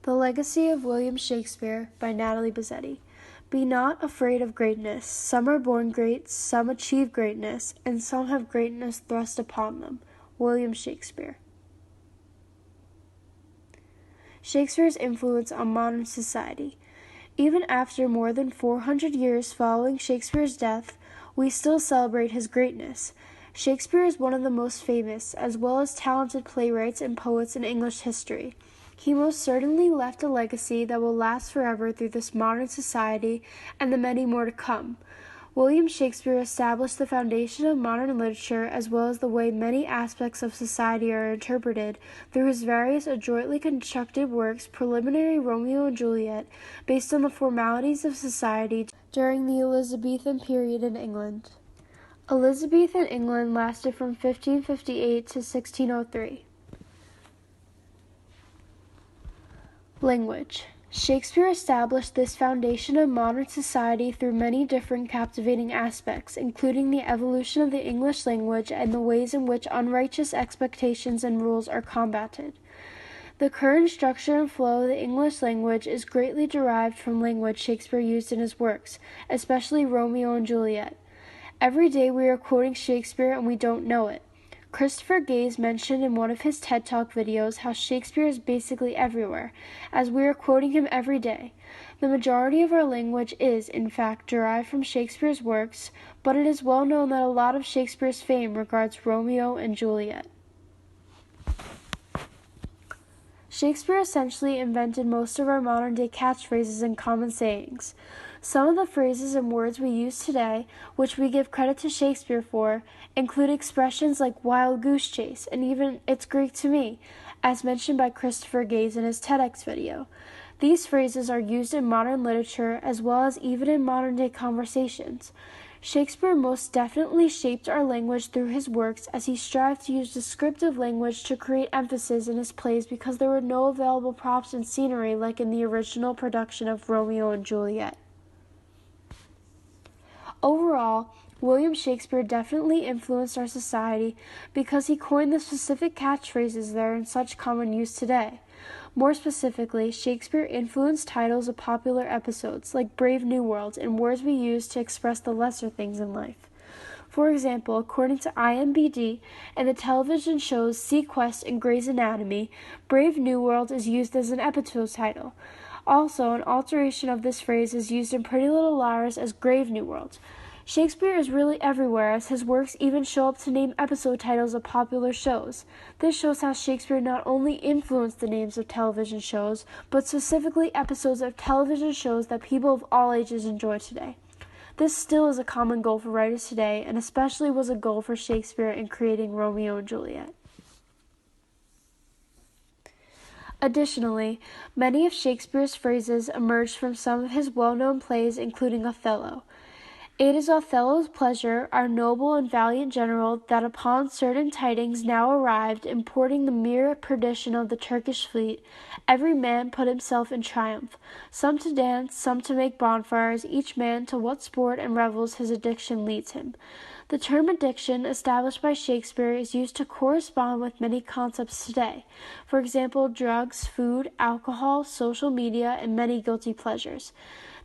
The Legacy of William Shakespeare by Natalie Bazzetti. Be not afraid of greatness. Some are born great, some achieve greatness, and some have greatness thrust upon them. William Shakespeare. Shakespeare's influence on modern society. Even after more than 400 years following Shakespeare's death, we still celebrate his greatness. Shakespeare is one of the most famous, as well as talented playwrights and poets in English history. He most certainly left a legacy that will last forever through this modern society and the many more to come. William Shakespeare established the foundation of modern literature as well as the way many aspects of society are interpreted through his various adroitly constructed works, Preliminary Romeo and Juliet, based on the formalities of society during the Elizabethan period in England. Elizabethan England lasted from 1558 to 1603. Language. Shakespeare established this foundation of modern society through many different captivating aspects, including the evolution of the English language and the ways in which unrighteous expectations and rules are combated. The current structure and flow of the English language is greatly derived from language Shakespeare used in his works, especially Romeo and Juliet. Every day we are quoting Shakespeare and we don't know it. Christopher Gaze mentioned in one of his TED Talk videos how Shakespeare is basically everywhere, as we are quoting him every day. The majority of our language is, in fact, derived from Shakespeare's works, but it is well known that a lot of Shakespeare's fame regards Romeo and Juliet. Shakespeare essentially invented most of our modern-day catchphrases and common sayings. Some of the phrases and words we use today, which we give credit to Shakespeare for, include expressions like wild goose chase and even it's Greek to me, as mentioned by Christopher Gaze in his TEDx video. These phrases are used in modern literature as well as even in modern-day conversations. Shakespeare most definitely shaped our language through his works as he strived to use descriptive language to create emphasis in his plays because there were no available props and scenery like in the original production of Romeo and Juliet. Overall, William Shakespeare definitely influenced our society because he coined the specific catchphrases that are in such common use today. More specifically, Shakespeare influenced titles of popular episodes like Brave New World and words we use to express the lesser things in life. For example, according to IMDb and the television shows Sequest and Grey's Anatomy, Brave New World is used as an episode title. Also, an alteration of this phrase is used in Pretty Little Liars as Grave New World. Shakespeare is really everywhere, as his works even show up to name episode titles of popular shows. This shows how Shakespeare not only influenced the names of television shows, but specifically episodes of television shows that people of all ages enjoy today. This still is a common goal for writers today, and especially was a goal for Shakespeare in creating Romeo and Juliet. Additionally, many of Shakespeare's phrases emerged from some of his well-known plays, including Othello. It is Othello's pleasure, our noble and valiant general, that upon certain tidings now arrived, importing the mere perdition of the Turkish fleet, every man put himself in triumph, some to dance, some to make bonfires, each man to what sport and revels his addiction leads him. The term addiction, established by Shakespeare, is used to correspond with many concepts today. For example, drugs, food, alcohol, social media, and many guilty pleasures.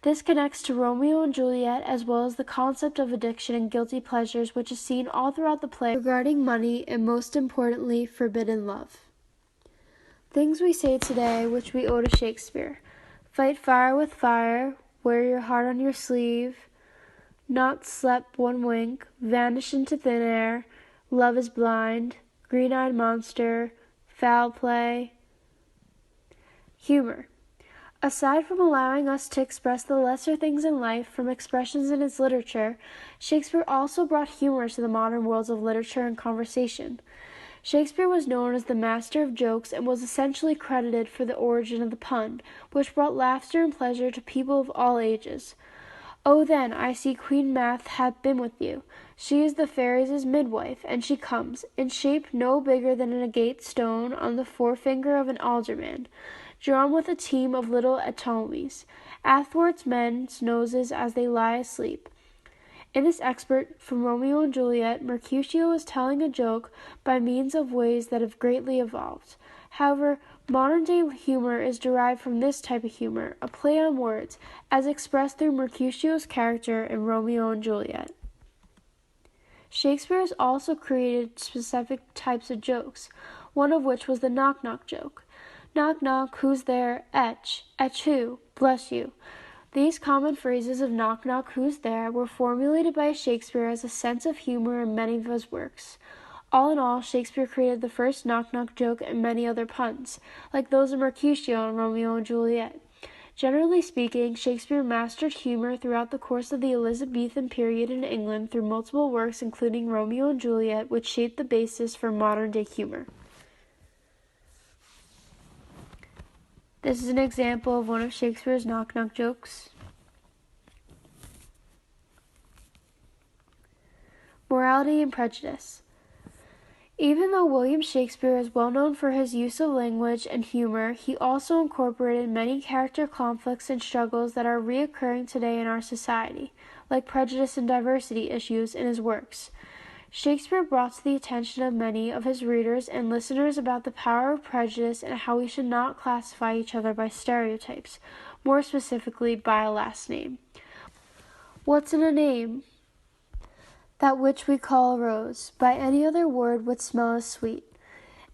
This connects to Romeo and Juliet as well as the concept of addiction and guilty pleasures, which is seen all throughout the play regarding money and, most importantly, forbidden love. Things we say today which we owe to Shakespeare. Fight fire with fire, wear your heart on your sleeve, not slept one wink, vanish into thin air, love is blind, green-eyed monster, foul play. Humor. Aside from allowing us to express the lesser things in life from expressions in his literature, Shakespeare also brought humor to the modern worlds of literature and conversation. Shakespeare was known as the master of jokes and was essentially credited for the origin of the pun, which brought laughter and pleasure to people of all ages. Oh, then, I see Queen Math hath been with you. She is the fairies' midwife, and she comes, in shape no bigger than an agate stone on the forefinger of an alderman, drawn with a team of little automies, athwards men's noses as they lie asleep. In this excerpt from Romeo and Juliet, Mercutio is telling a joke by means of ways that have greatly evolved. However, Modern-day humor is derived from this type of humor, a play on words, as expressed through Mercutio's character in Romeo and Juliet. Shakespeare has also created specific types of jokes, one of which was the knock-knock joke. Knock knock, who's there? Etch who? Bless you. These common phrases of knock knock, who's there were formulated by Shakespeare as a sense of humor in many of his works. All in all, Shakespeare created the first knock-knock joke and many other puns, like those of Mercutio in Romeo and Juliet. Generally speaking, Shakespeare mastered humor throughout the course of the Elizabethan period in England through multiple works including Romeo and Juliet, which shaped the basis for modern-day humor. This is an example of one of Shakespeare's knock-knock jokes. Morality and prejudice. Even though William Shakespeare is well known for his use of language and humor, he also incorporated many character conflicts and struggles that are reoccurring today in our society, like prejudice and diversity issues in his works. Shakespeare brought to the attention of many of his readers and listeners about the power of prejudice and how we should not classify each other by stereotypes, more specifically by a last name. What's in a name? That which we call a rose, by any other word would smell as sweet.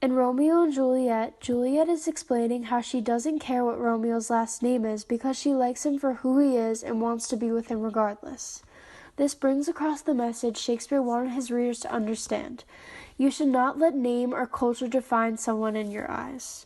In Romeo and Juliet, Juliet is explaining how she doesn't care what Romeo's last name is because she likes him for who he is and wants to be with him regardless. This brings across the message Shakespeare wanted his readers to understand. You should not let name or culture define someone in your eyes.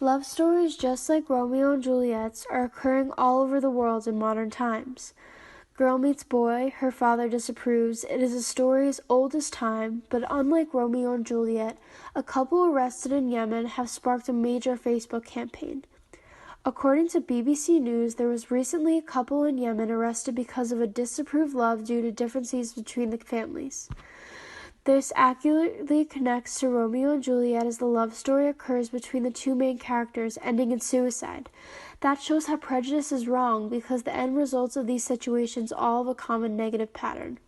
Love stories just like Romeo and Juliet's are occurring all over the world in modern times. Girl meets boy, her father disapproves. It is a story as old as time, but unlike Romeo and Juliet, a couple arrested in Yemen have sparked a major Facebook campaign. According to BBC News, there was recently a couple in Yemen arrested because of a disapproved love due to differences between the families. This accurately connects to Romeo and Juliet as the love story occurs between the two main characters, ending in suicide. That shows how prejudice is wrong because the end results of these situations all have a common negative pattern.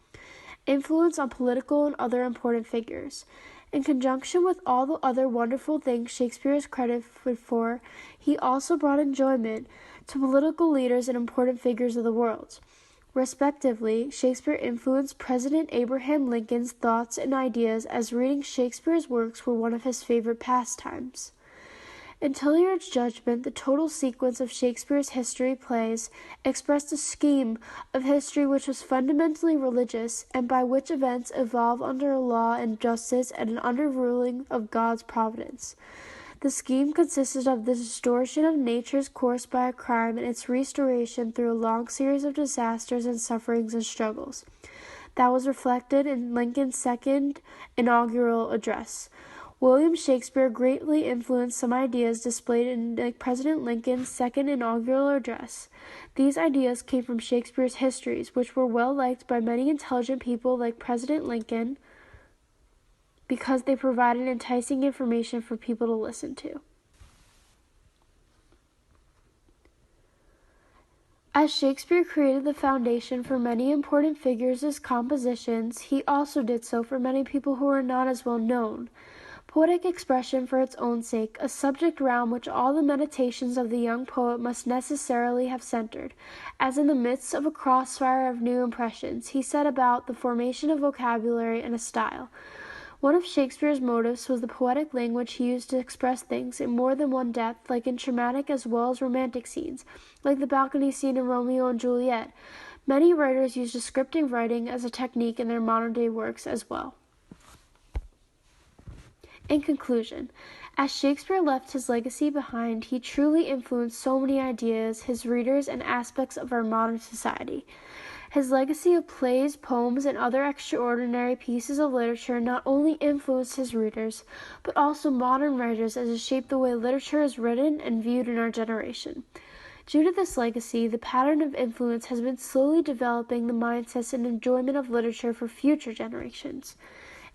Influence on political and other important figures. In conjunction with all the other wonderful things Shakespeare is credited for, he also brought enjoyment to political leaders and important figures of the world. Respectively, Shakespeare influenced President Abraham Lincoln's thoughts and ideas as reading Shakespeare's works were one of his favorite pastimes. In Hilliard's judgment, the total sequence of Shakespeare's history plays expressed a scheme of history which was fundamentally religious, and by which events evolve under a law and justice and an underruling of God's providence. The scheme consisted of the distortion of nature's course by a crime and its restoration through a long series of disasters and sufferings and struggles. That was reflected in Lincoln's second inaugural address. William Shakespeare greatly influenced some ideas displayed in President Lincoln's second inaugural address. These ideas came from Shakespeare's histories, which were well liked by many intelligent people like President Lincoln, because they provided enticing information for people to listen to. As Shakespeare created the foundation for many important figures as compositions, he also did so for many people who are not as well known. Poetic expression for its own sake, a subject around which all the meditations of the young poet must necessarily have centered, as in the midst of a crossfire of new impressions, he set about the formation of vocabulary and a style. One of Shakespeare's motives was the poetic language he used to express things in more than one depth, like in dramatic as well as romantic scenes, like the balcony scene in Romeo and Juliet. Many writers use descriptive writing as a technique in their modern-day works as well. In conclusion, as Shakespeare left his legacy behind, he truly influenced so many ideas, his readers, and aspects of our modern society. His legacy of plays, poems, and other extraordinary pieces of literature not only influenced his readers, but also modern writers as it shaped the way literature is written and viewed in our generation. Due to this legacy, the pattern of influence has been slowly developing the mindsets and enjoyment of literature for future generations.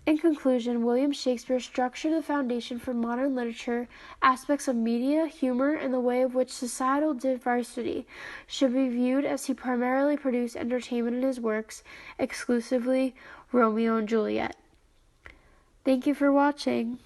In conclusion, William Shakespeare structured the foundation for modern literature. Aspects of media, humor, and the way in which societal diversity should be viewed, as he primarily produced entertainment in his works, exclusively Romeo and Juliet. Thank you for watching.